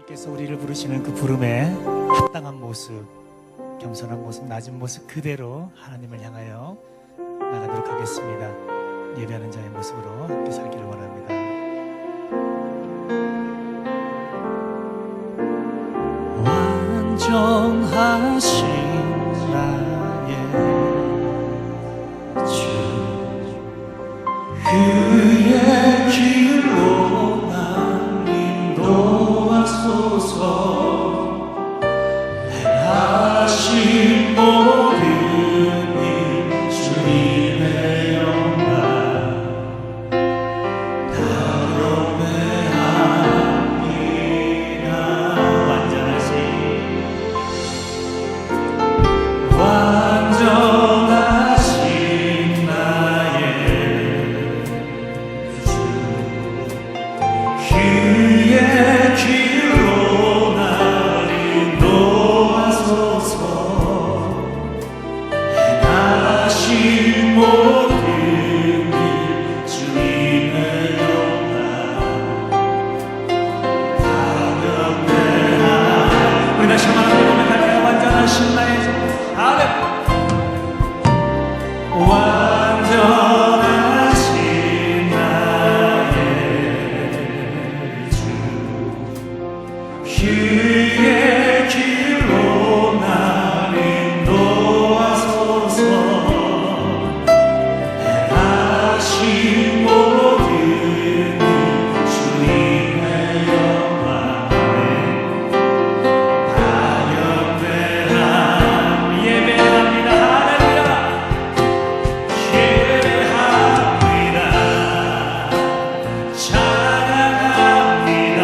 하나님께서 우리를 부르시는 그 부름에 합당한 모습, 겸손한 모습, 낮은 모습 그대로 하나님을 향하여 나가도록 하겠습니다. 예배하는 자의 모습으로 함께 살기를 원합니다. 완전하신 나의 주, 그의 길로 난 인도하소서. 행하신 모든 일 주님의 영광 다 경배합니다. 완전하신 나의 주, 그의 길로 날 인도하소서. 행하신 모든 일 주님의 영광 다 경배하옵니다. 우리 다시 한번 하나님 고백할까요? 완전하신 나의 주, 완전하신 나의 주, 그의 길로 날 인도하소서. 행하신 모든 일 주님의 영광 다 경배하옵니다. 예배합니다. 예배합니다. 찬양합니다.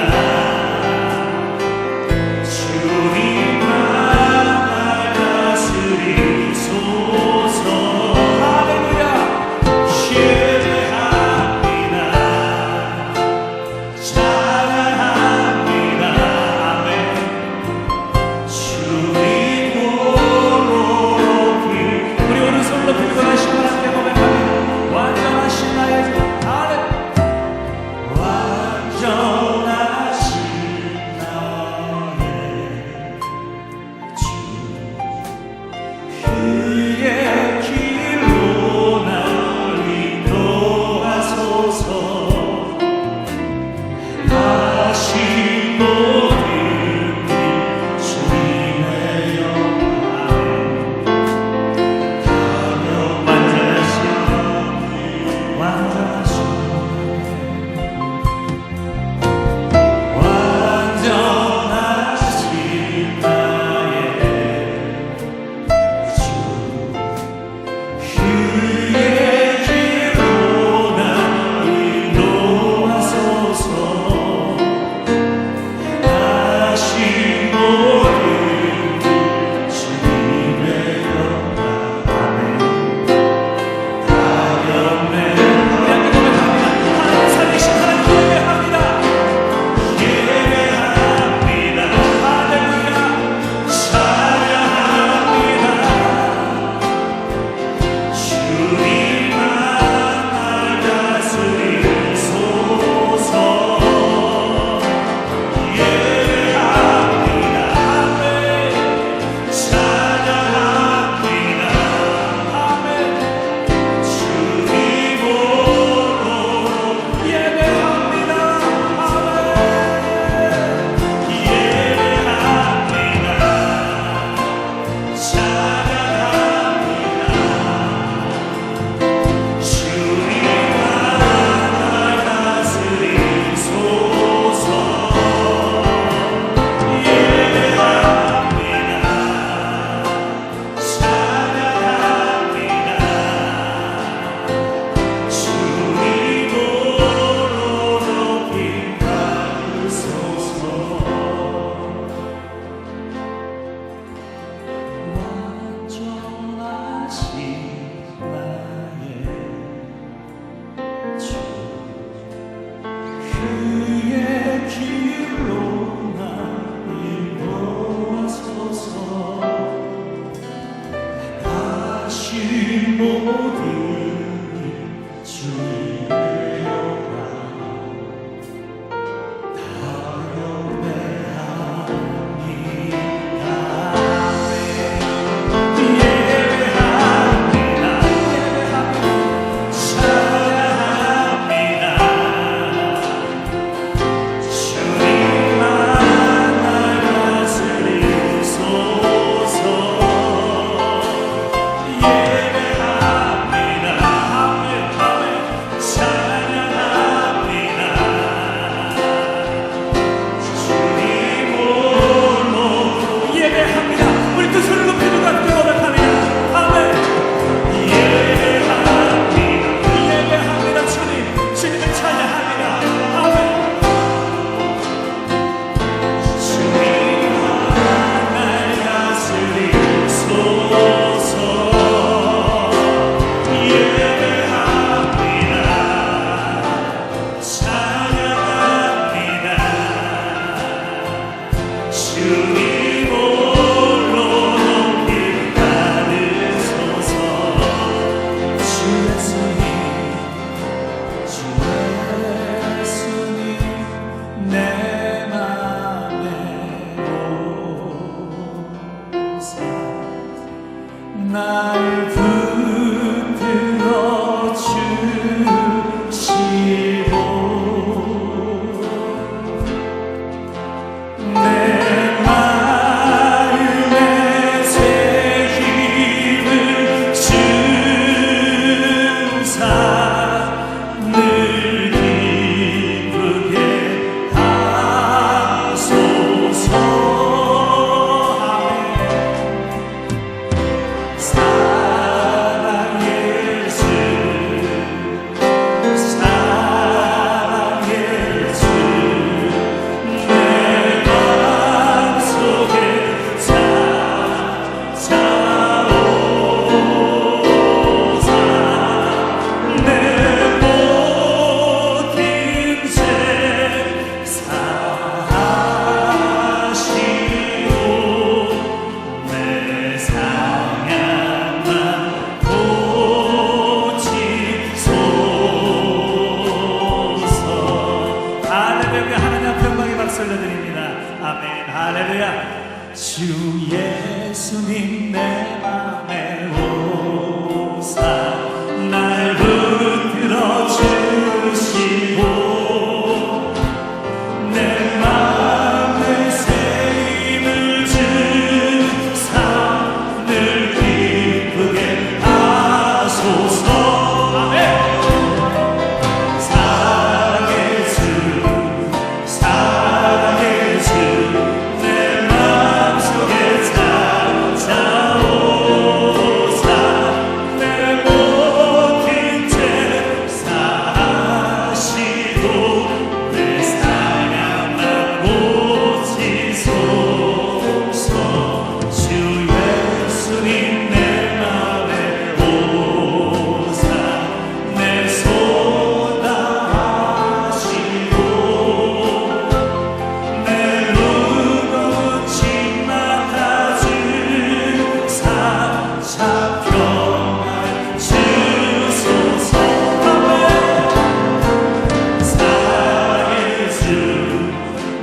주님 홀로 높이 받으소서. 주 예수님, 주 예수님, 내 맘에 오사 날 붙들어 주시고 내 마음에 새 힘을 주사 늘 기쁘게 하소서. 사랑 예수, 사랑 예수, 내 맘속에 찾아오사 내 모든 죄 사하시고 내 상향만 고치소서. 할렐루야. 하나님 앞에 영광의 박수 올려드립니다. 아멘. 할렐루야. 주 예수님 내 맘에 오사 날 붙들어 주시고 내 마음에 새 힘을 주사 늘 기쁘게 하소서. 아멘. 사랑 예수, 사랑 예수, 내 마음속에 찾아오사 내 모든 죄 사하시고 내 상함만 고치소서. 주 예수님 내 맘에 오사 내 손 다하시고 내 무거운 짐 맡아주사 잡혀만 주소서. 아멘. 사랑 예수,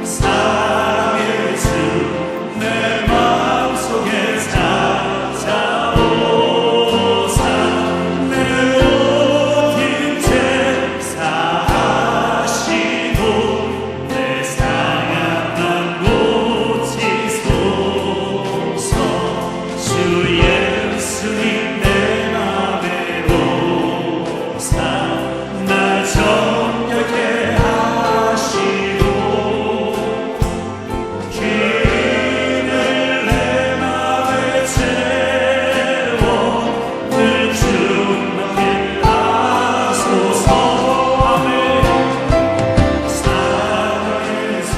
사랑 예수, 내 마음속에 찾아오사 내 모든 죄 사하시고 내 상함만 고치소서. 주 예수님 내 맘에 오사 날 정결케 하시고 기름을 내 맘에 채워 늘 충만케 하소서. 아멘. 사랑 예수,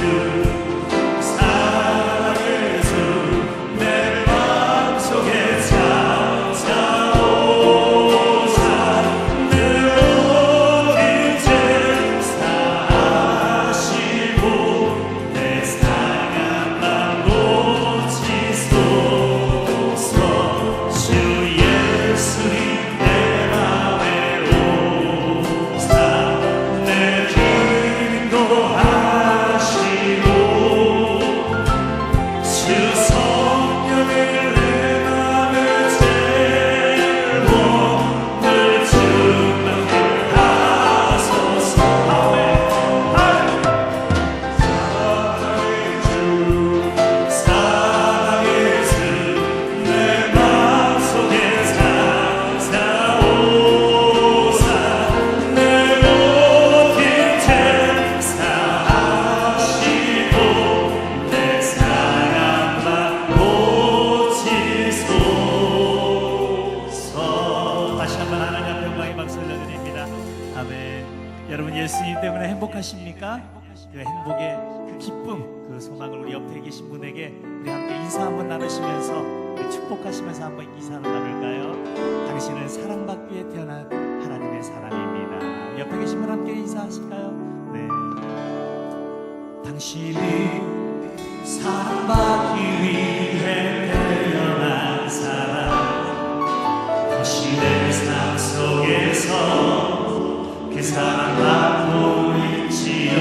사랑 예수, 내 마음속에 찾아오사 내 모든 죄 사하시고 내 상함만 고치소서. 주 예수님 내 맘에 오사 내 기름도 하시고 주 성령을 내 맘에 채워 늘 충만케 하소서. 아멘. 사랑 예수, 내 마음속에 찾아오사 내 모든 죄 사하시고 내 상함만 고치소서. 다시 한번 하나님 앞에 영광의 박수 올려드립니다. 아멘. 여러분 예수님 때문에 행복하십니까? 그 행복의 그 기쁨, 그 소망을 우리 옆에 계신 분에게 우리 함께 인사 한번 나누시면서 우리 축복하시면서 한번 인사 한번 나눌까요? 당신은 사랑받기 위해 태어난 하나님의 사람입니다. 옆에 계신 분 함께 인사하실까요? 네. 당신이 사랑받기 위해 태어난 사람 당신의 삶 속에서 그 사랑받고 있지요.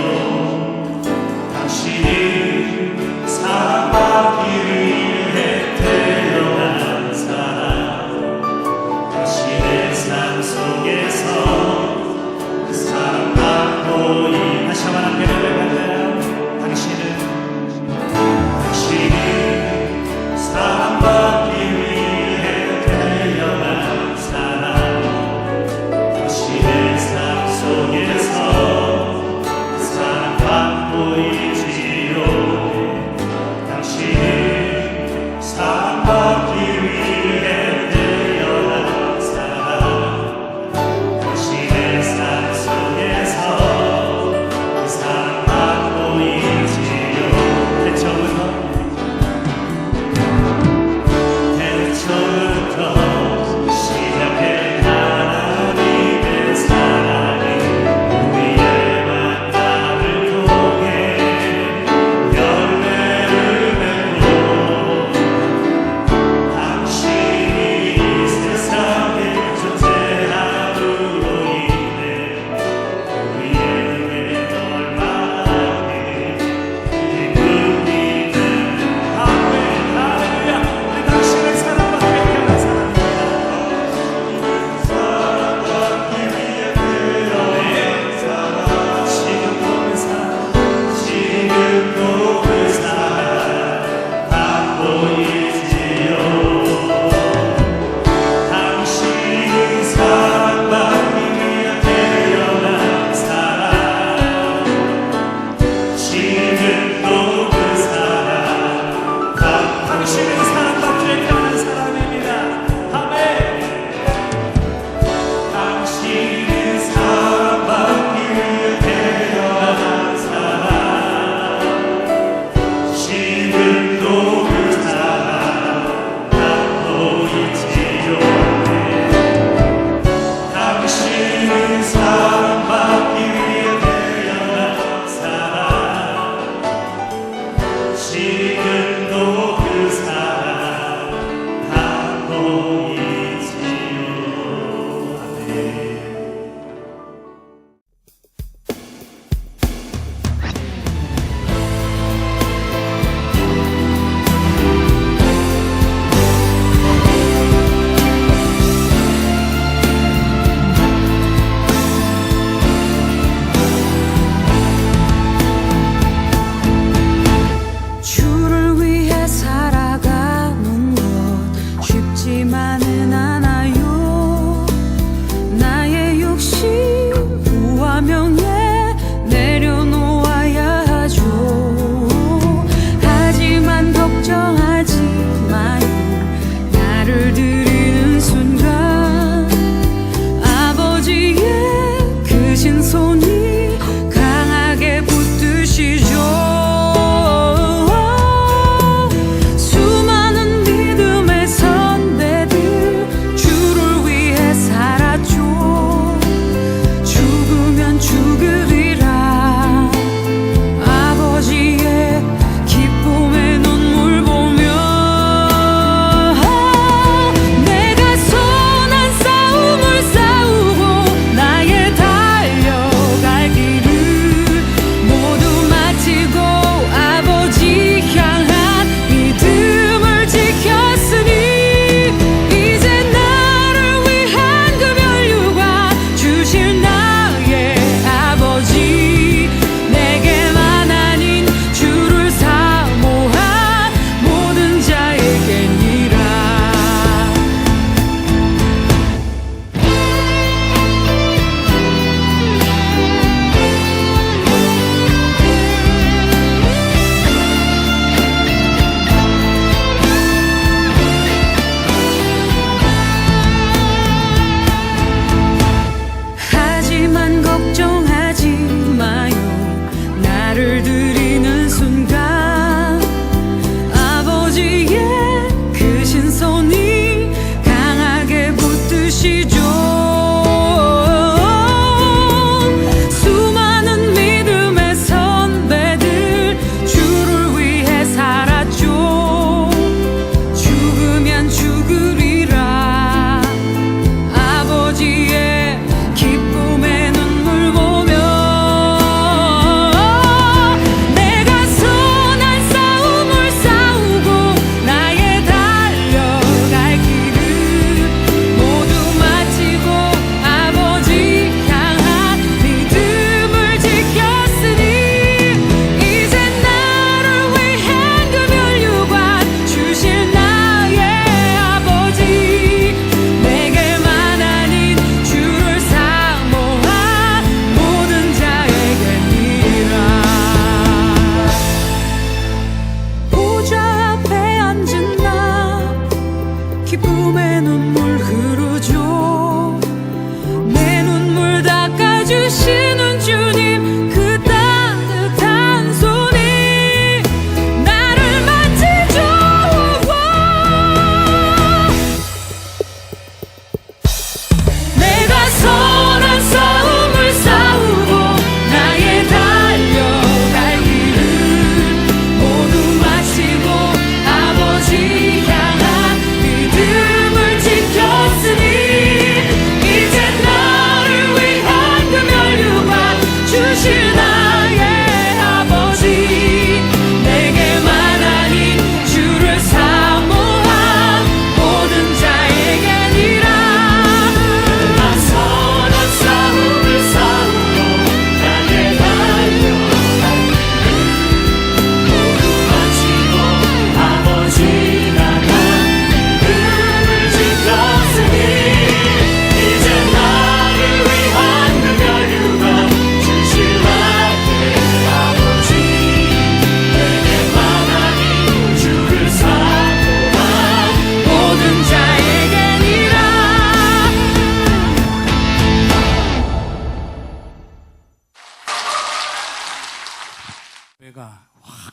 당신이 사랑받기 위해 태어난 사람 당신의 삶 속에서 그 사랑받고 다시 한번 함께 노래할까요? 당신이 사랑받기 위해 태어난 사람 당신의 삶 속에서 사랑받고 있지요. 당신이 사랑받기 위해 태어난 사람 당신의 삶 속에서 사랑받고 있지요. 대초부터 시작된 하나님의 사랑이 우리의 만남을 통해 열매를 맺고 당신이 세상의 존재함으로 인해 우리에게 얼마나 기쁨이 되는 할렐루야. 우리 당신의 사랑받기 위해 태어난 사람입니다. 사랑받기 위해 태어난 사람 지금도 그 사람 지금도 그 사람 받고 있지요. 당신이 사랑받기 위해 태어난 사람 지금도 그 사람 당신은 사랑받기 위해 태어난 사람입니다. 아멘. 당신은 사랑받기 위해 태어난 사람 지금도 그 사람 받고 있지요. 당신은 사랑받기 위해 태어난 사람 지금도 그 사랑 받고 있지요. 아멘. 주를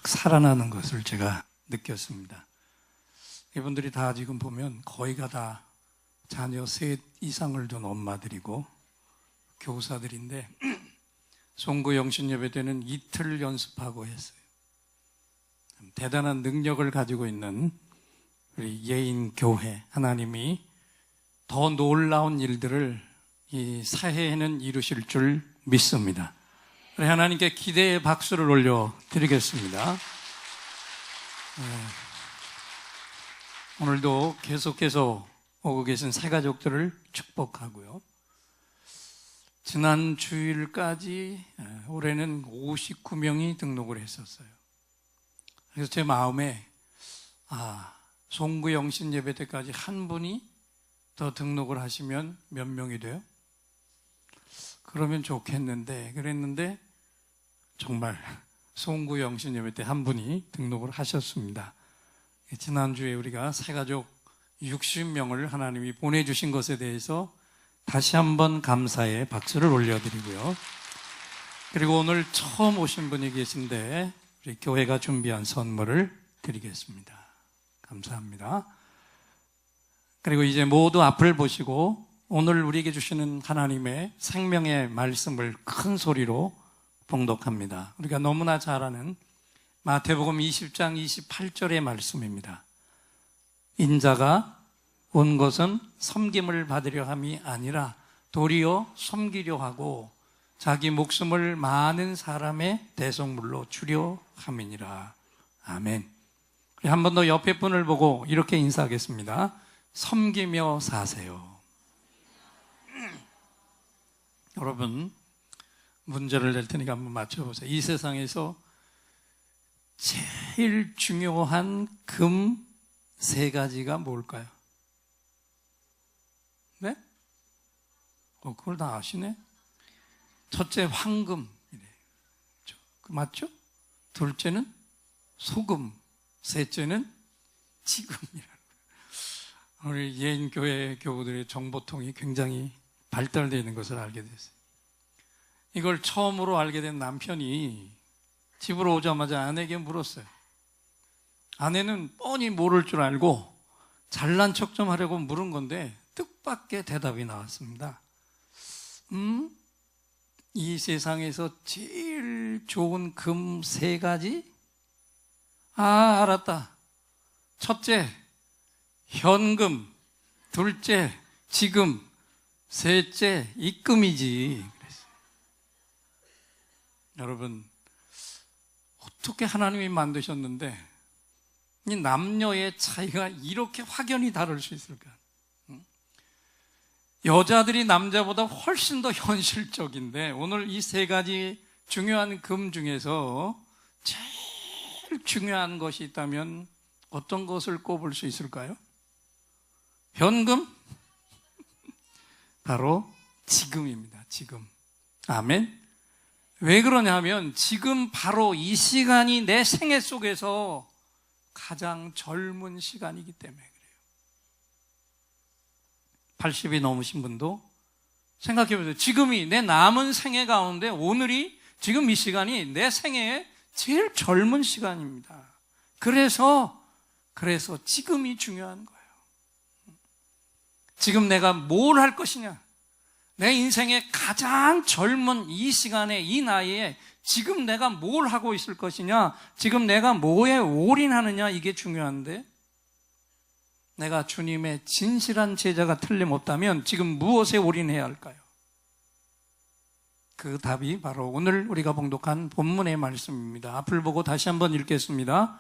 살아나는 것을 제가 느꼈습니다. 이분들이 다 지금 보면 거의가 다 자녀 셋 이상을 둔 엄마들이고 교사들인데 송구 영신 예배 때는 이틀 연습하고 했어요. 대단한 능력을 가지고 있는 우리 예인 교회, 하나님이 더 놀라운 일들을 이 사회에는 이루실 줄 믿습니다. 우리 하나님께 기대의 박수를 올려드리겠습니다. 오늘도 계속해서 오고 계신 새 가족들을 축복하고요. 지난 주일까지 올해는 59명이 등록을 했었어요. 그래서 제 마음에 송구 영신 예배 때까지 한 분이 더 등록을 하시면 몇 명이 돼요? 그러면 좋겠는데 그랬는데 정말 송구 영신 예배 때 한 분이 등록을 하셨습니다. 지난주에 우리가 새가족 60명을 하나님이 보내주신 것에 대해서 다시 한번 감사의 박수를 올려드리고요. 그리고 오늘 처음 오신 분이 계신데 우리 교회가 준비한 선물을 드리겠습니다. 감사합니다. 그리고 이제 모두 앞을 보시고 오늘 우리에게 주시는 하나님의 생명의 말씀을 큰 소리로 봉독합니다. 우리가 너무나 잘 아는 마태복음 20장 28절의 말씀입니다. 인자가 온 것은 섬김을 받으려 함이 아니라 도리어 섬기려 하고 자기 목숨을 많은 사람의 대속물로 주려 함이니라. 아멘. 한 번 더 옆에 분을 보고 이렇게 인사하겠습니다. 섬기며 사세요. 여러분, 문제를 낼 테니까 한번 맞춰보세요. 이 세상에서 제일 중요한 금 3가지가 뭘까요? 네? 그걸 다 아시네? 첫째, 황금. 맞죠? 둘째는 소금. 셋째는 지금이라는 거예요. 우리 예인교회 교우들의 정보통이 굉장히 발달되어 있는 것을 알게 됐어요. 이걸 처음으로 알게 된 남편이 집으로 오자마자 아내에게 물었어요. 아내는 뻔히 모를 줄 알고 잘난 척 좀 하려고 물은 건데 뜻밖의 대답이 나왔습니다. 이 세상에서 제일 좋은 금 3가지? 알았다. 첫째, 현금. 둘째, 지금. 셋째, 입금이지. 그랬어요. 여러분, 어떻게 하나님이 만드셨는데 이 남녀의 차이가 이렇게 확연히 다를 수 있을까? 여자들이 남자보다 훨씬 더 현실적인데 오늘 이 3가지 중요한 금 중에서 제일 중요한 것이 있다면 어떤 것을 꼽을 수 있을까요? 현금? 바로 지금입니다. 지금. 아멘. 왜 그러냐면 지금 바로 이 시간이 내 생애 속에서 가장 젊은 시간이기 때문에 그래요. 80이 넘으신 분도 생각해 보세요. 지금이 내 남은 생애 가운데 오늘이 지금 이 시간이 내 생애의 제일 젊은 시간입니다. 그래서 지금이 중요한 거예요. 지금 내가 뭘 할 것이냐? 내 인생의 가장 젊은 이 시간에 이 나이에 지금 내가 뭘 하고 있을 것이냐? 지금 내가 뭐에 올인하느냐? 이게 중요한데 내가 주님의 진실한 제자가 틀림없다면 지금 무엇에 올인해야 할까요? 그 답이 바로 오늘 우리가 봉독한 본문의 말씀입니다. 앞을 보고 다시 한번 읽겠습니다.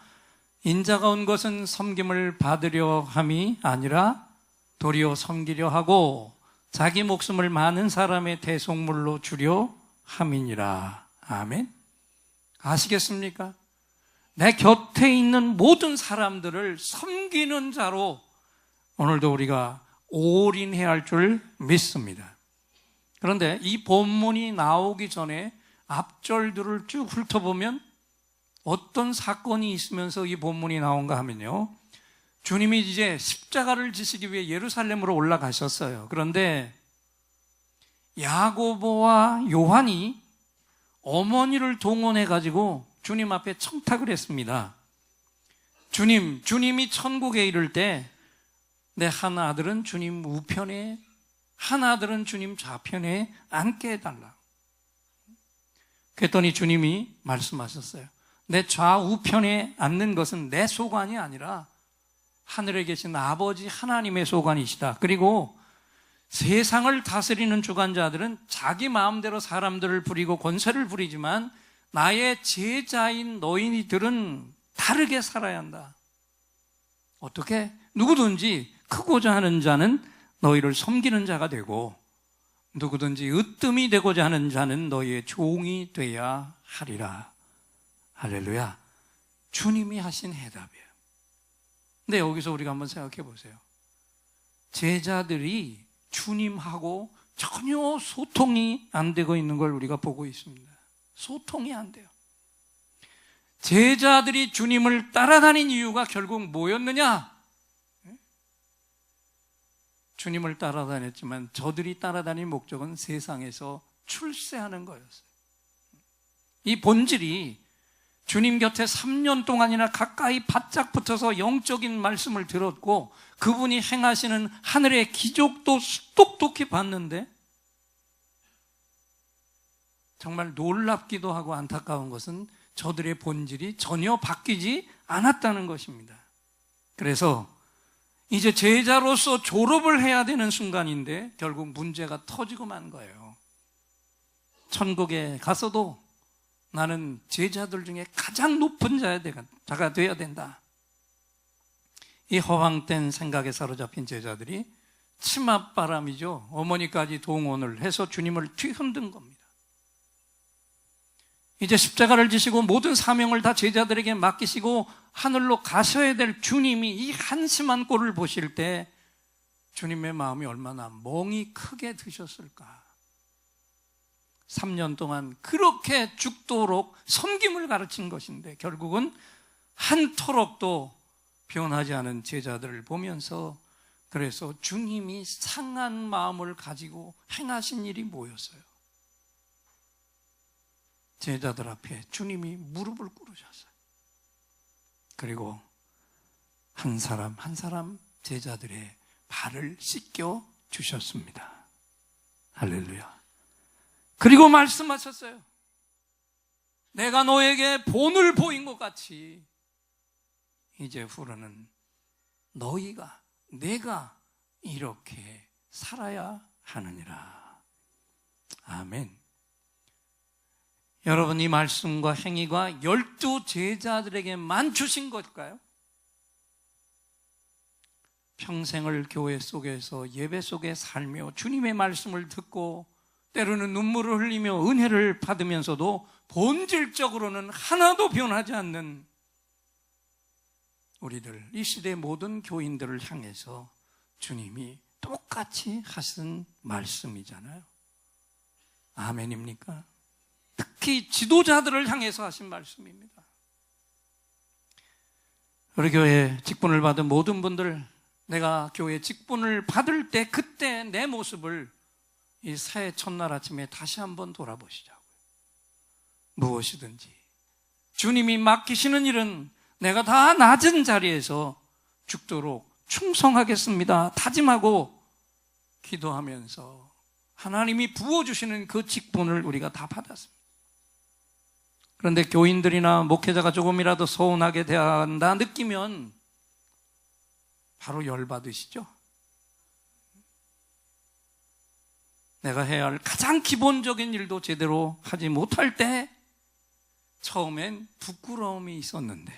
인자가 온 것은 섬김을 받으려 함이 아니라 도리어 섬기려 하고 자기 목숨을 많은 사람의 대속물로 주려 함이니라. 아멘. 아시겠습니까? 내 곁에 있는 모든 사람들을 섬기는 자로 오늘도 우리가 올인해야 할 줄 믿습니다. 그런데 이 본문이 나오기 전에 앞절들을 쭉 훑어보면 어떤 사건이 있으면서 이 본문이 나온가 하면요, 주님이 이제 십자가를 지시기 위해 예루살렘으로 올라가셨어요. 그런데 야고보와 요한이 어머니를 동원해 가지고 주님 앞에 청탁을 했습니다. 주님이 천국에 이를 때 내 한 아들은 주님 우편에, 한 아들은 주님 좌편에 앉게 해달라. 그랬더니 주님이 말씀하셨어요. 내 좌우편에 앉는 것은 내 소관이 아니라 하늘에 계신 아버지 하나님의 소관이시다. 그리고 세상을 다스리는 주관자들은 자기 마음대로 사람들을 부리고 권세를 부리지만 나의 제자인 너희들은 다르게 살아야 한다. 어떻게? 누구든지 크고자 하는 자는 너희를 섬기는 자가 되고 누구든지 으뜸이 되고자 하는 자는 너희의 종이 돼야 하리라. 할렐루야. 주님이 하신 해답이에요. 근데 여기서 우리가 한번 생각해 보세요. 제자들이 주님하고 전혀 소통이 안 되고 있는 걸 우리가 보고 있습니다. 소통이 안 돼요. 제자들이 주님을 따라다닌 이유가 결국 뭐였느냐? 주님을 따라다녔지만 저들이 따라다닌 목적은 세상에서 출세하는 거였어요. 이 본질이 주님 곁에 3년 동안이나 가까이 바짝 붙어서 영적인 말씀을 들었고 그분이 행하시는 하늘의 기적도 똑똑히 봤는데 정말 놀랍기도 하고 안타까운 것은 저들의 본질이 전혀 바뀌지 않았다는 것입니다. 그래서 이제 제자로서 졸업을 해야 되는 순간인데 결국 문제가 터지고 만 거예요. 천국에 가서도 나는 제자들 중에 가장 높은 자가 되어야 된다. 이 허황된 생각에 사로잡힌 제자들이 치맛바람이죠. 어머니까지 동원을 해서 주님을 뒤흔든 겁니다. 이제 십자가를 지시고 모든 사명을 다 제자들에게 맡기시고 하늘로 가셔야 될 주님이 이 한심한 꼴을 보실 때 주님의 마음이 얼마나 멍이 크게 드셨을까. 3년 동안 그렇게 죽도록 섬김을 가르친 것인데 결국은 한 터럭도 변하지 않은 제자들을 보면서 그래서 주님이 상한 마음을 가지고 행하신 일이 뭐였어요? 제자들 앞에 주님이 무릎을 꿇으셨어요. 그리고 한 사람 한 사람 제자들의 발을 씻겨 주셨습니다. 할렐루야. 그리고 말씀하셨어요. 내가 너에게 본을 보인 것 같이 이제 후로는 너희가 내가 이렇게 살아야 하느니라. 아멘. 여러분, 이 말씀과 행위가 12 제자들에게만 주신 걸까요? 평생을 교회 속에서 예배 속에 살며 주님의 말씀을 듣고 때로는 눈물을 흘리며 은혜를 받으면서도 본질적으로는 하나도 변하지 않는 우리들, 이 시대의 모든 교인들을 향해서 주님이 똑같이 하신 말씀이잖아요. 아멘입니까? 특히 지도자들을 향해서 하신 말씀입니다. 우리 교회 직분을 받은 모든 분들, 내가 교회 직분을 받을 때 그때 내 모습을 이 새해 첫날 아침에 다시 한번 돌아보시자고요. 무엇이든지 주님이 맡기시는 일은 내가 다 낮은 자리에서 죽도록 충성하겠습니다 다짐하고 기도하면서 하나님이 부어주시는 그 직분을 우리가 다 받았습니다. 그런데 교인들이나 목회자가 조금이라도 서운하게 대한다 느끼면 바로 열받으시죠? 내가 해야 할 가장 기본적인 일도 제대로 하지 못할 때 처음엔 부끄러움이 있었는데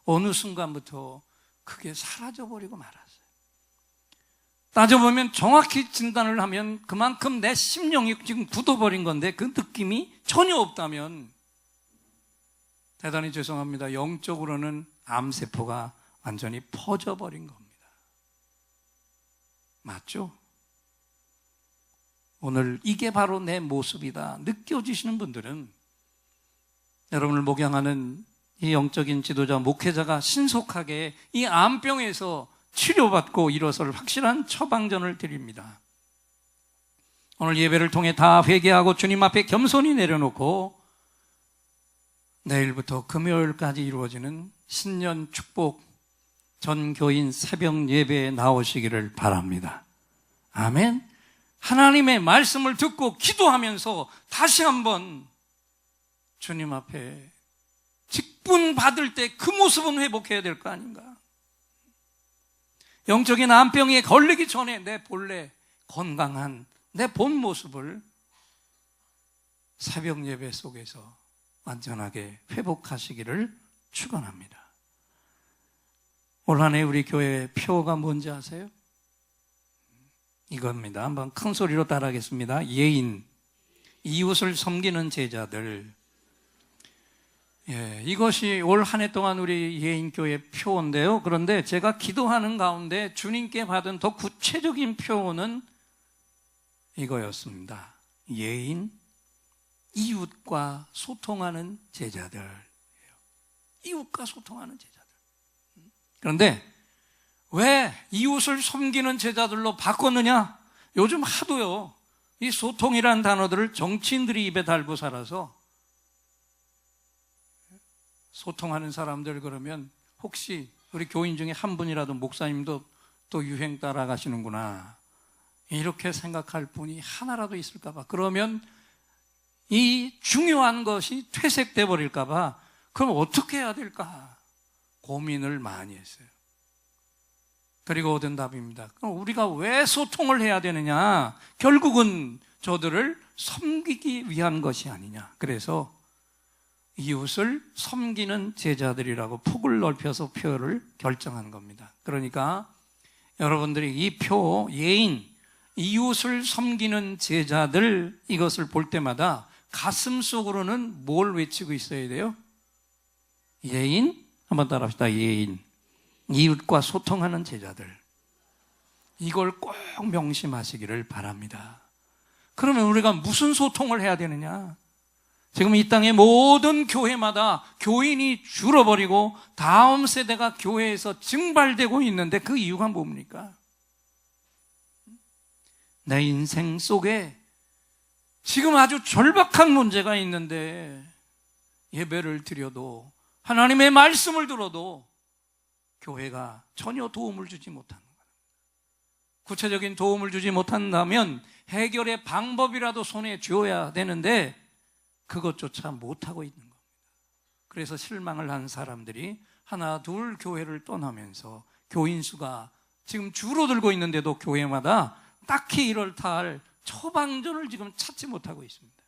어느 순간부터 그게 사라져버리고 말았어요. 따져보면 정확히 진단을 하면 그만큼 내 심령이 지금 굳어버린 건데 그 느낌이 전혀 없다면 대단히 죄송합니다. 영적으로는 암세포가 완전히 퍼져버린 겁니다. 맞죠? 오늘 이게 바로 내 모습이다 느껴지시는 분들은 여러분을 목양하는 이 영적인 지도자, 목회자가 신속하게 이 암병에서 치료받고 일어설 확실한 처방전을 드립니다. 오늘 예배를 통해 다 회개하고 주님 앞에 겸손히 내려놓고 내일부터 금요일까지 이루어지는 신년 축복 전 교인 새벽 예배에 나오시기를 바랍니다. 아멘. 하나님의 말씀을 듣고 기도하면서 다시 한번 주님 앞에 직분 받을 때 그 모습은 회복해야 될 거 아닌가. 영적인 암병에 걸리기 전에 내 본래 건강한 내 본 모습을 새벽 예배 속에서 완전하게 회복하시기를 축원합니다. 올 한 해 우리 교회의 표가 뭔지 아세요? 이겁니다. 한번 큰 소리로 따라하겠습니다. 예인, 이웃을 섬기는 제자들. 이것이 올 한 해 동안 우리 예인교회 표인데요. 그런데 제가 기도하는 가운데 주님께 받은 더 구체적인 표는 이거였습니다. 예인, 이웃과 소통하는 제자들. 이웃과 소통하는 제자들. 그런데 왜 이웃을 섬기는 제자들로 바꿨느냐? 요즘 하도요, 이 소통이란 단어들을 정치인들이 입에 달고 살아서 소통하는 사람들 그러면 혹시 우리 교인 중에 한 분이라도 목사님도 또 유행 따라가시는구나 이렇게 생각할 분이 하나라도 있을까 봐. 그러면 이 중요한 것이 퇴색돼 버릴까 봐. 그럼 어떻게 해야 될까 고민을 많이 했어요. 그리고 얻은 답입니다. 그럼 우리가 왜 소통을 해야 되느냐? 결국은 저들을 섬기기 위한 것이 아니냐. 그래서 이웃을 섬기는 제자들이라고 폭을 넓혀서 표를 결정한 겁니다. 그러니까 여러분들이 이 표, 예인, 이웃을 섬기는 제자들 이것을 볼 때마다 가슴 속으로는 뭘 외치고 있어야 돼요? 예인, 한번 따라합시다. 예인, 이웃과 소통하는 제자들. 이걸 꼭 명심하시기를 바랍니다. 그러면 우리가 무슨 소통을 해야 되느냐? 지금 이 땅의 모든 교회마다 교인이 줄어버리고 다음 세대가 교회에서 증발되고 있는데 그 이유가 뭡니까? 내 인생 속에 지금 아주 절박한 문제가 있는데 예배를 드려도 하나님의 말씀을 들어도 교회가 전혀 도움을 주지 못하는 거예요. 구체적인 도움을 주지 못한다면 해결의 방법이라도 손에 쥐어야 되는데 그것조차 못하고 있는 겁니다. 그래서 실망을 한 사람들이 하나 둘 교회를 떠나면서 교인 수가 지금 줄어들고 있는데도 교회마다 딱히 이럴다 할 처방전을 지금 찾지 못하고 있습니다.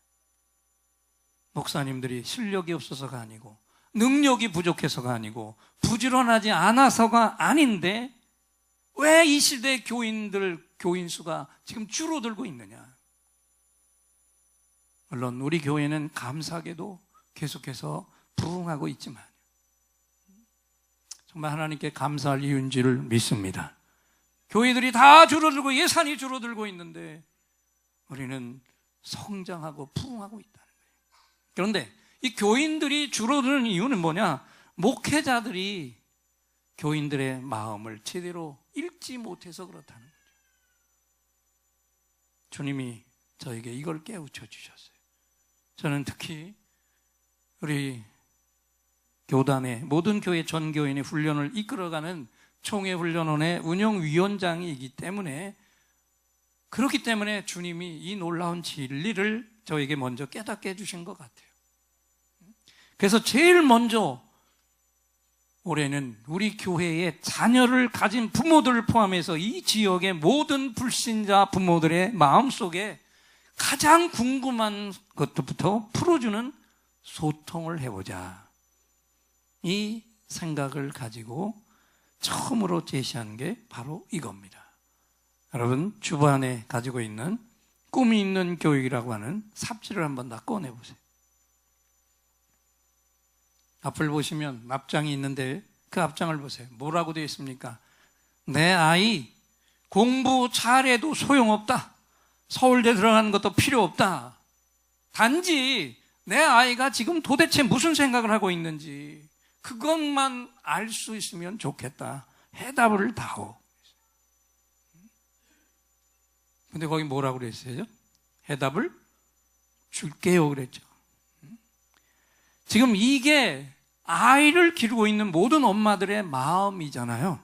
목사님들이 실력이 없어서가 아니고 능력이 부족해서가 아니고 부지런하지 않아서가 아닌데 왜 이 시대 교인들 교인 수가 지금 줄어들고 있느냐? 물론 우리 교회는 감사하게도 계속해서 부흥하고 있지만 정말 하나님께 감사할 이유인 줄을 믿습니다. 교회들이 다 줄어들고 예산이 줄어들고 있는데 우리는 성장하고 부흥하고 있다는 거예요. 그런데 이 교인들이 줄어드는 이유는 뭐냐? 목회자들이 교인들의 마음을 제대로 읽지 못해서 그렇다는 거죠. 주님이 저에게 이걸 깨우쳐 주셨어요. 저는 특히 우리 교단의 모든 교회 전 교인의 훈련을 이끌어가는 총회훈련원의 운영위원장이기 때문에 그렇기 때문에 주님이 이 놀라운 진리를 저에게 먼저 깨닫게 해주신 것 같아요. 그래서 제일 먼저 올해는 우리 교회의 자녀를 가진 부모들을 포함해서 이 지역의 모든 불신자 부모들의 마음속에 가장 궁금한 것부터 풀어주는 소통을 해보자. 이 생각을 가지고 처음으로 제시한 게 바로 이겁니다. 여러분 주변에 가지고 있는 꿈이 있는 교육이라고 하는 삽지를 한번 다 꺼내보세요. 앞을 보시면 앞장이 있는데 그 앞장을 보세요. 뭐라고 되어 있습니까? 내 아이 공부 잘해도 소용없다. 서울대 들어가는 것도 필요 없다. 단지 내 아이가 지금 도대체 무슨 생각을 하고 있는지 그것만 알 수 있으면 좋겠다. 해답을 다오. 근데 거기 뭐라고 그랬어요? 해답을 줄게요 그랬죠. 지금 이게 아이를 기르고 있는 모든 엄마들의 마음이잖아요.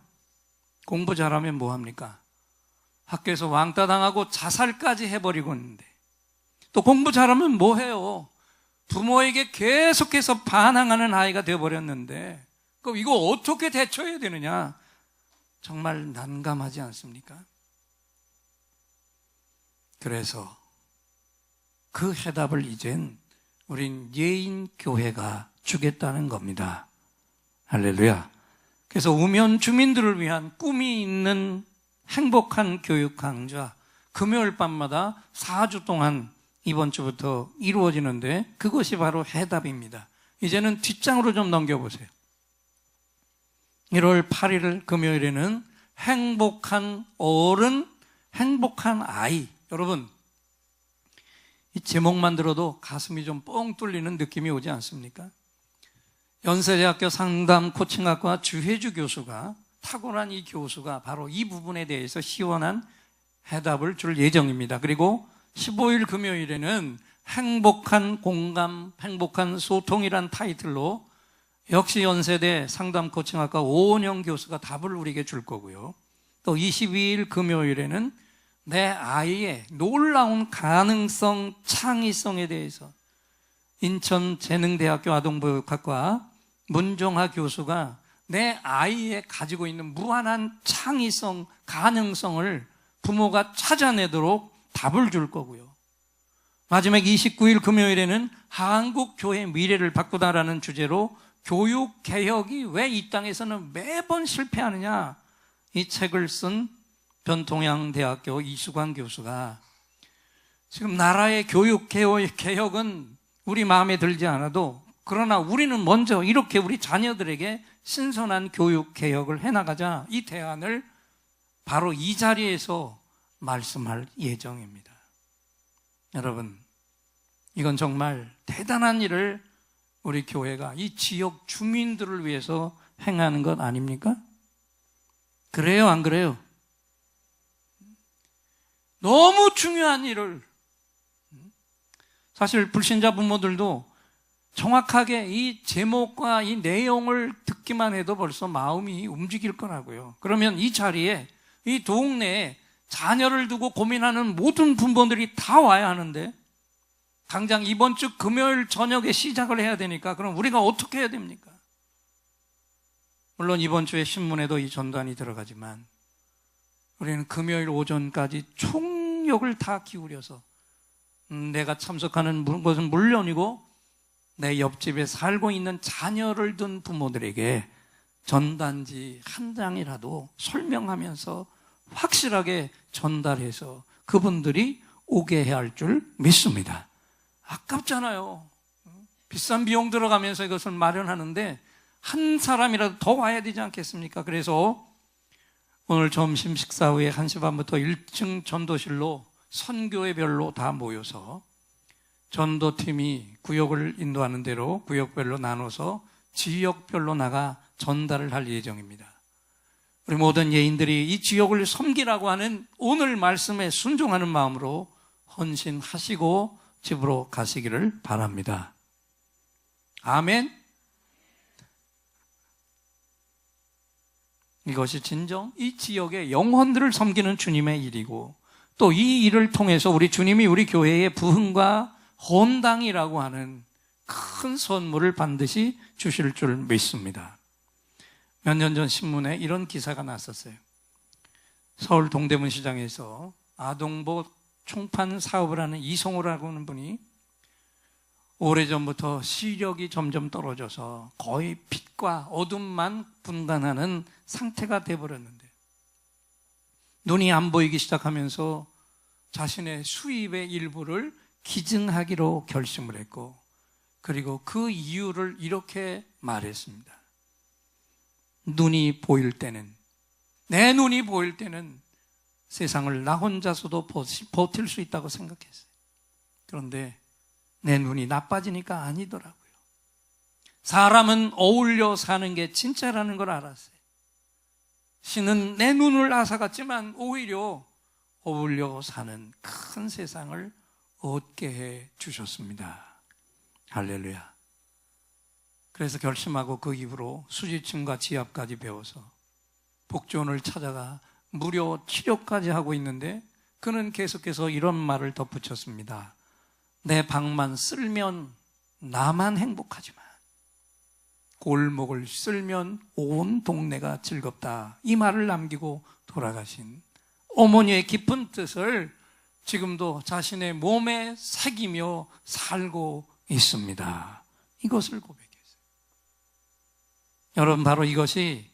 공부 잘하면 뭐합니까? 학교에서 왕따 당하고 자살까지 해버리고 있는데, 또 공부 잘하면 뭐해요? 부모에게 계속해서 반항하는 아이가 되어버렸는데, 그럼 이거 어떻게 대처해야 되느냐? 정말 난감하지 않습니까? 그래서 그 해답을 이젠 우린 예인교회가 주겠다는 겁니다. 할렐루야. 그래서 우면 주민들을 위한 꿈이 있는 행복한 교육 강좌, 금요일 밤마다 4주 동안 이번 주부터 이루어지는데, 그것이 바로 해답입니다. 이제는 뒷장으로 좀 넘겨보세요. 1월 8일 금요일에는 행복한 어른, 행복한 아이. 여러분, 이 제목만 들어도 가슴이 좀 뻥 뚫리는 느낌이 오지 않습니까? 연세대학교 상담 코칭학과 주혜주 교수가, 탁월한 이 교수가 바로 이 부분에 대해서 시원한 해답을 줄 예정입니다. 그리고 15일 금요일에는 행복한 공감, 행복한 소통이란 타이틀로 역시 연세대 상담 코칭학과 오은영 교수가 답을 우리에게 줄 거고요. 또 22일 금요일에는 내 아이의 놀라운 가능성, 창의성에 대해서 인천재능대학교 아동보육학과 문종하 교수가 내 아이의 가지고 있는 무한한 창의성, 가능성을 부모가 찾아내도록 답을 줄 거고요. 마지막 29일 금요일에는 한국교회 미래를 바꾸다라는 주제로 교육개혁이 왜 이 땅에서는 매번 실패하느냐, 이 책을 쓴 변통양대학교 이수광 교수가 지금 나라의 교육개혁은 우리 마음에 들지 않아도, 그러나 우리는 먼저 이렇게 우리 자녀들에게 신선한 교육개혁을 해나가자, 이 대안을 바로 이 자리에서 말씀할 예정입니다. 여러분, 이건 정말 대단한 일을 우리 교회가 이 지역 주민들을 위해서 행하는 것 아닙니까? 그래요, 안 그래요? 너무 중요한 일을, 사실 불신자 부모들도 정확하게 이 제목과 이 내용을 듣기만 해도 벌써 마음이 움직일 거라고요. 그러면 이 자리에, 이 동네에 자녀를 두고 고민하는 모든 부모들이 다 와야 하는데, 당장 이번 주 금요일 저녁에 시작을 해야 되니까 그럼 우리가 어떻게 해야 됩니까? 물론 이번 주에 신문에도 이 전단이 들어가지만 우리는 금요일 오전까지 총력을 다 기울여서 내가 참석하는 것은 물론이고 내 옆집에 살고 있는 자녀를 둔 부모들에게 전단지 한 장이라도 설명하면서 확실하게 전달해서 그분들이 오게 해야 할 줄 믿습니다. 아깝잖아요. 비싼 비용 들어가면서 이것을 마련하는데 한 사람이라도 더 와야 되지 않겠습니까? 그래서 오늘 점심 식사 후에 1시 반부터 1층 전도실로 선교회별로 다 모여서 전도팀이 구역을 인도하는 대로 구역별로 나눠서 지역별로 나가 전달을 할 예정입니다. 우리 모든 예인들이 이 지역을 섬기라고 하는 오늘 말씀에 순종하는 마음으로 헌신하시고 집으로 가시기를 바랍니다. 아멘. 이것이 진정 이 지역의 영혼들을 섬기는 주님의 일이고, 또 이 일을 통해서 우리 주님이 우리 교회의 부흥과 헌당이라고 하는 큰 선물을 반드시 주실 줄 믿습니다. 몇 년 전 신문에 이런 기사가 났었어요. 서울 동대문 시장에서 아동보 총판 사업을 하는 이성호라고 하는 분이 오래전부터 시력이 점점 떨어져서 거의 빛과 어둠만 분간하는 상태가 되어버렸는데, 눈이 안 보이기 시작하면서 자신의 수입의 일부를 기증하기로 결심을 했고, 그리고 그 이유를 이렇게 말했습니다. 눈이 보일 때는, 내 눈이 보일 때는 세상을 나 혼자서도 버틸 수 있다고 생각했어요. 그런데 내 눈이 나빠지니까 아니더라고요. 사람은 어울려 사는 게 진짜라는 걸 알았어요. 신은 내 눈을 앗아갔지만 오히려 어울려 사는 큰 세상을 얻게 해 주셨습니다. 할렐루야. 그래서 결심하고 그 이후로 수지침과 지압까지 배워서 복지원을 찾아가 무료 치료까지 하고 있는데, 그는 계속해서 이런 말을 덧붙였습니다. 내 방만 쓸면 나만 행복하지만 골목을 쓸면 온 동네가 즐겁다. 이 말을 남기고 돌아가신 어머니의 깊은 뜻을 지금도 자신의 몸에 새기며 살고 있습니다. 이것을 고백했어요. 여러분, 바로 이것이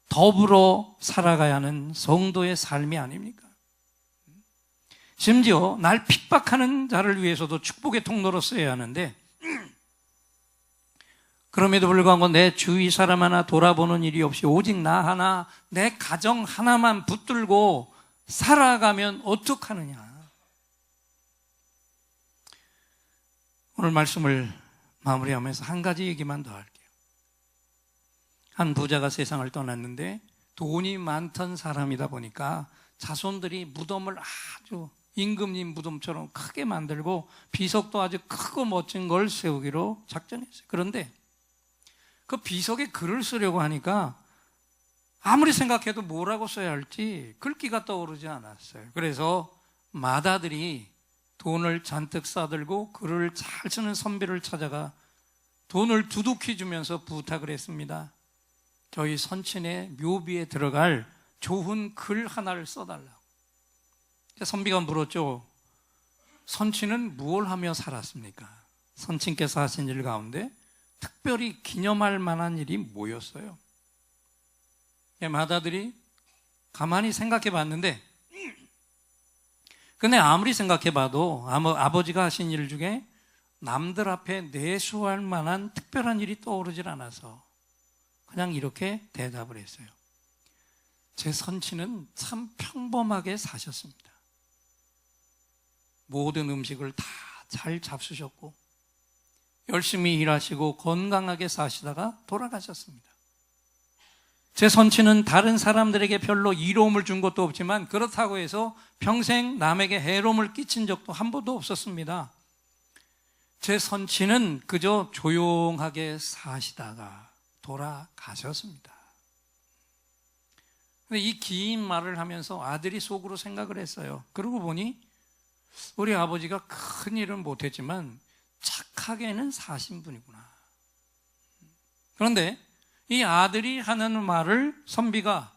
더불어 살아가야 하는 성도의 삶이 아닙니까? 심지어 날 핍박하는 자를 위해서도 축복의 통로로 써야 하는데, 그럼에도 불구하고 내 주위 사람 하나 돌아보는 일이 없이 오직 나 하나, 내 가정 하나만 붙들고 살아가면 어떡하느냐. 오늘 말씀을 마무리하면서 한 가지 얘기만 더 할게요. 한 부자가 세상을 떠났는데 돈이 많던 사람이다 보니까 자손들이 무덤을 아주 임금님 무덤처럼 크게 만들고 비석도 아주 크고 멋진 걸 세우기로 작정했어요. 그런데 그 비석에 글을 쓰려고 하니까 아무리 생각해도 뭐라고 써야 할지 글귀가 떠오르지 않았어요. 그래서 마다들이 돈을 잔뜩 싸들고 글을 잘 쓰는 선비를 찾아가 돈을 두둑히 주면서 부탁을 했습니다. 저희 선친의 묘비에 들어갈 좋은 글 하나를 써달라고. 선비가 물었죠. 선친은 무엇을 하며 살았습니까? 선친께서 하신 일 가운데 특별히 기념할 만한 일이 뭐였어요? 마다들이 가만히 생각해 봤는데, 근데 아무리 생각해 봐도 아버지가 하신 일 중에 남들 앞에 내수할 만한 특별한 일이 떠오르질 않아서 그냥 이렇게 대답을 했어요. 제 선친은 참 평범하게 사셨습니다. 모든 음식을 다 잘 잡수셨고 열심히 일하시고 건강하게 사시다가 돌아가셨습니다. 제 선친은 다른 사람들에게 별로 이로움을 준 것도 없지만 그렇다고 해서 평생 남에게 해로움을 끼친 적도 한 번도 없었습니다. 제 선친은 그저 조용하게 사시다가 돌아가셨습니다. 근데 이 긴 말을 하면서 아들이 속으로 생각을 했어요. 그러고 보니 우리 아버지가 큰 일은 못했지만 착하게는 사신 분이구나. 그런데 이 아들이 하는 말을 선비가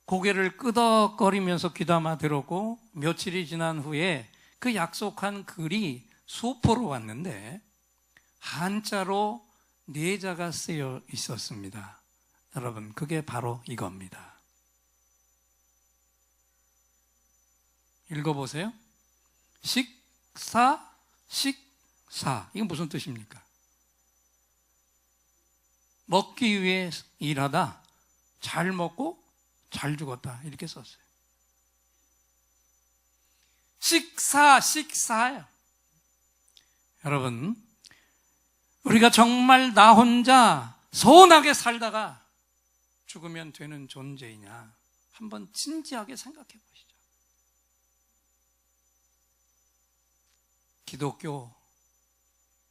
고개를 끄덕거리면서 귀담아 들었고, 며칠이 지난 후에 그 약속한 글이 소포로 왔는데 한자로 네자가 쓰여 있었습니다. 여러분, 그게 바로 이겁니다. 읽어보세요. 식사. 이건 무슨 뜻입니까? 먹기 위해 일하다 잘 먹고 잘 죽었다, 이렇게 썼어요. 식사예요. 여러분, 우리가 정말 나 혼자 선하게 살다가 죽으면 되는 존재이냐, 한번 진지하게 생각해 보시죠. 기독교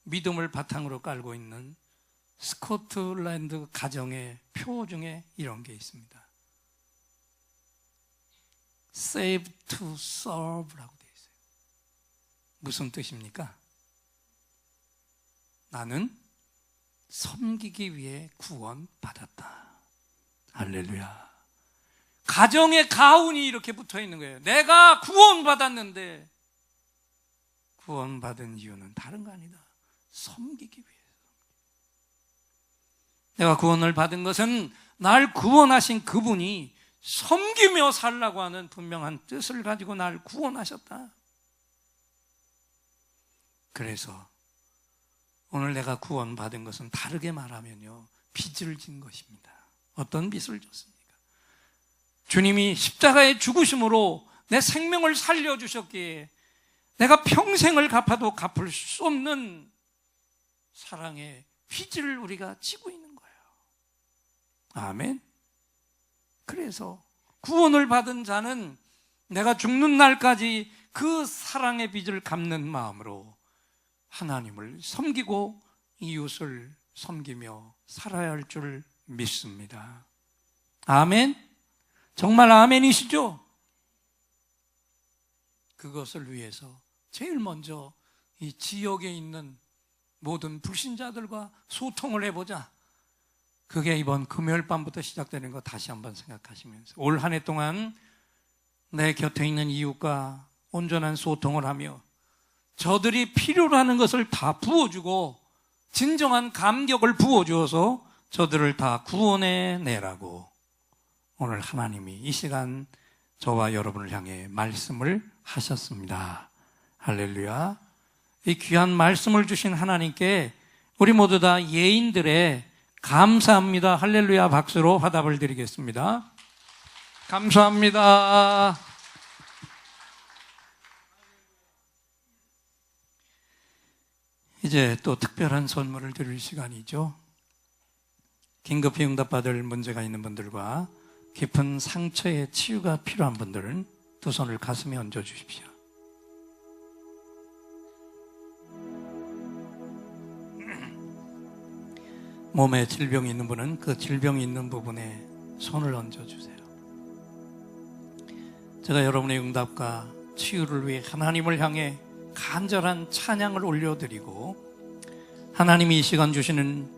믿음을 바탕으로 깔고 있는 스코틀랜드 가정의 표 중에 이런 게 있습니다. Save to serve라고 되어 있어요. 무슨 뜻입니까? 나는 섬기기 위해 구원받았다. 할렐루야. 가정의 가운이 이렇게 붙어 있는 거예요. 내가 구원받았는데 구원받은 이유는 다른 거 아니다. 섬기기 위해서. 내가 구원을 받은 것은 날 구원하신 그분이 섬기며 살라고 하는 분명한 뜻을 가지고 날 구원하셨다. 그래서 오늘 내가 구원받은 것은 다르게 말하면요, 빚을 진 것입니다. 어떤 빚을 졌습니까? 주님이 십자가의 죽으심으로 내 생명을 살려주셨기에 내가 평생을 갚아도 갚을 수 없는 사랑의 빚을 우리가 지고 있는 거예요. 아멘. 그래서 구원을 받은 자는 내가 죽는 날까지 그 사랑의 빚을 갚는 마음으로 하나님을 섬기고 이웃을 섬기며 살아야 할 줄 믿습니다. 아멘? 정말 아멘이시죠? 그것을 위해서 제일 먼저 이 지역에 있는 모든 불신자들과 소통을 해보자. 그게 이번 금요일 밤부터 시작되는 거 다시 한번 생각하시면서 올 한 해 동안 내 곁에 있는 이웃과 온전한 소통을 하며 저들이 필요로 하는 것을 다 부어주고 진정한 감격을 부어주어서 저들을 다 구원해 내라고 오늘 하나님이 이 시간 저와 여러분을 향해 말씀을 하셨습니다. 할렐루야. 이 귀한 말씀을 주신 하나님께 우리 모두 다 예인들의 감사합니다. 할렐루야 박수로 화답을 드리겠습니다. 감사합니다. 이제 또 특별한 선물을 드릴 시간이죠. 긴급히 응답받을 문제가 있는 분들과 깊은 상처의 치유가 필요한 분들은 두 손을 가슴에 얹어 주십시오. 몸에 질병이 있는 분은 그 질병이 있는 부분에 손을 얹어 주세요. 제가 여러분의 응답과 치유를 위해 하나님을 향해 간절한 찬양을 올려드리고 하나님이 이 시간 주시는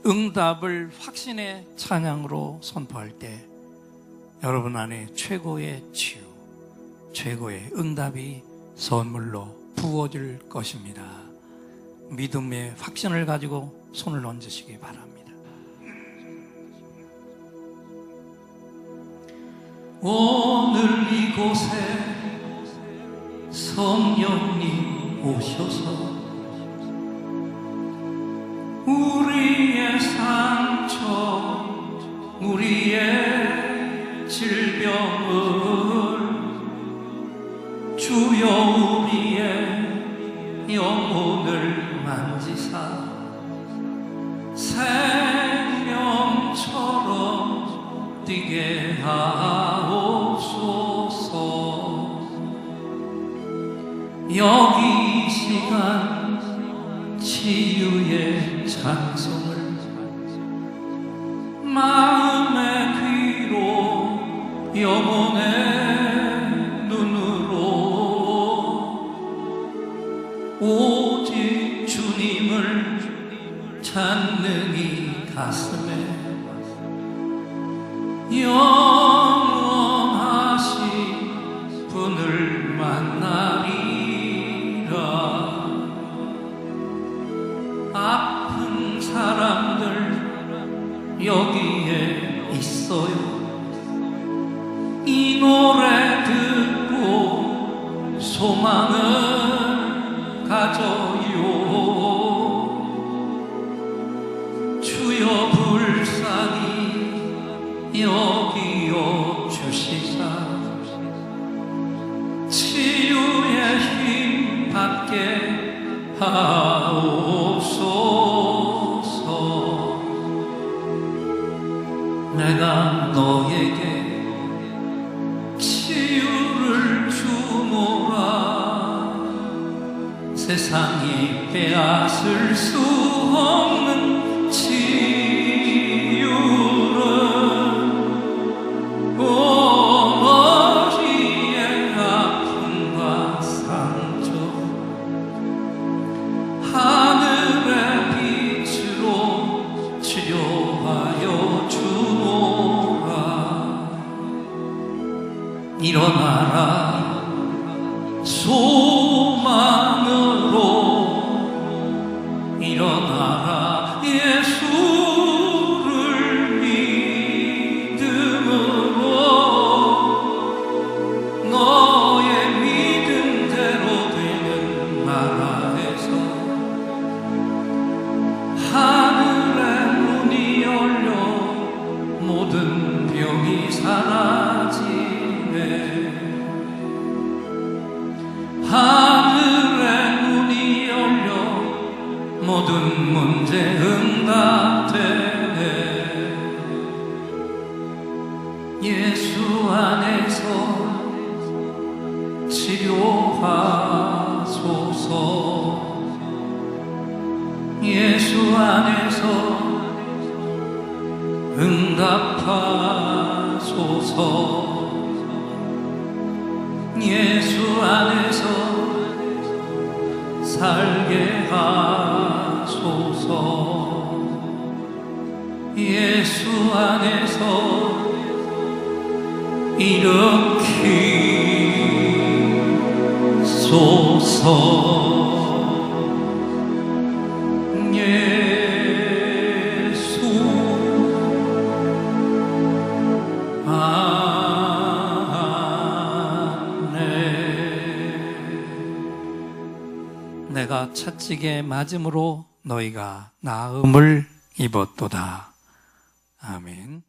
응답을 확신의 찬양으로 선포할 때 여러분 안에 최고의 치유, 최고의 응답이 선물로 부어질 것입니다. 믿음의 확신을 가지고 손을 얹으시기 바랍니다. 오늘 이곳에 성령님 오셔서 우리의 상처, 우리의 질병을 주여 우리의 영혼을 만지사 생명처럼 뛰게 하옵소서. 여기 이 시간 치유의 찬송을 마음의 귀로 영혼의 눈으로 오직 주님을 찾는 이 가슴에 영원하신 분을 만나리라. 아픈 사람들 여기에 있어요. 이 노래 듣고 소망을 가져요. 주여 불쌍히 여기어 주시사 치유의 힘 받게 하옵소서. 내가 너에게 치유를 주노라. 세상이 빼앗을 수 없는 치유를 머리의 아픔과 상처 하늘의 빛으로 치료하여 주노라. 일어나라 소망으로 일어나라 예수를 믿음으로 너의 믿음대로 되는 나라에서 하늘의 문이 열려 모든 병이 사라지네. 하늘의 문이 열려 모든 문제 응답되네. 예수 안에서 치료하소서. 예수 안에서 응답하소서. 예수 안에서 살게 하소서. 예수 안에서 일으키소서. 예수 안에 내가 채찍에 맞음으로 너희가 나음을 입었도다. 아멘.